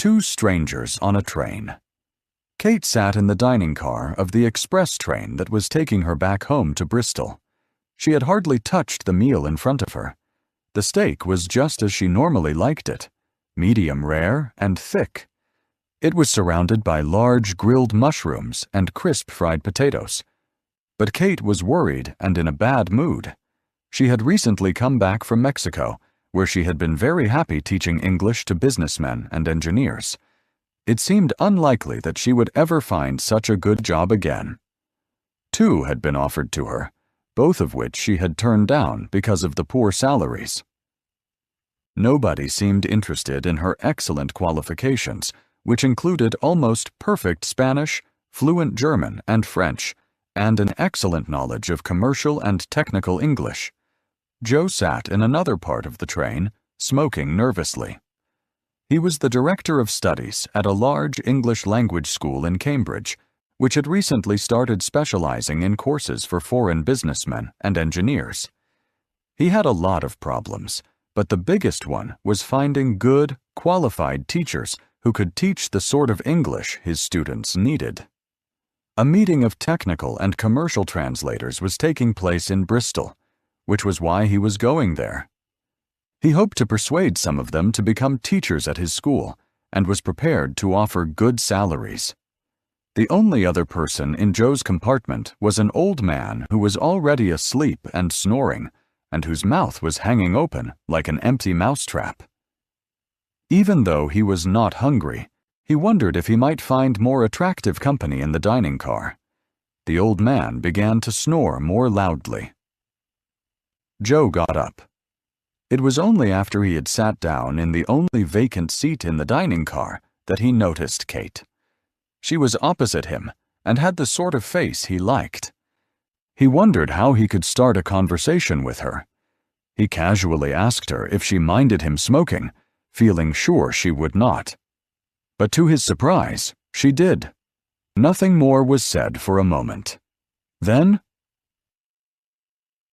Two strangers on a train. Kate sat in the dining car of the express train that was taking her back home to Bristol. She had hardly touched the meal in front of her. The steak was just as she normally liked it, medium rare and thick. It was surrounded by large grilled mushrooms and crisp fried potatoes. But Kate was worried and in a bad mood. She had recently come back from Mexico, where she had been very happy teaching English to businessmen and engineers. It seemed unlikely that she would ever find such a good job again. Two had been offered to her, both of which she had turned down because of the poor salaries. Nobody seemed interested in her excellent qualifications, which included almost perfect Spanish, fluent German and French, and an excellent knowledge of commercial and technical English. Joe sat in another part of the train, smoking nervously. He was the director of studies at a large English language school in Cambridge, which had recently started specializing in courses for foreign businessmen and engineers. He had a lot of problems, but the biggest one was finding good, qualified teachers who could teach the sort of English his students needed. A meeting of technical and commercial translators was taking place in Bristol, which was why he was going there. He hoped to persuade some of them to become teachers at his school and was prepared to offer good salaries. The only other person in Joe's compartment was an old man who was already asleep and snoring, and whose mouth was hanging open like an empty mousetrap. Even though he was not hungry, he wondered if he might find more attractive company in the dining car. The old man began to snore more loudly. Joe got up. It was only after he had sat down in the only vacant seat in the dining car that he noticed Kate. She was opposite him and had the sort of face he liked. He wondered how he could start a conversation with her. He casually asked her if she minded him smoking, feeling sure she would not. But to his surprise, she did. Nothing more was said for a moment. Then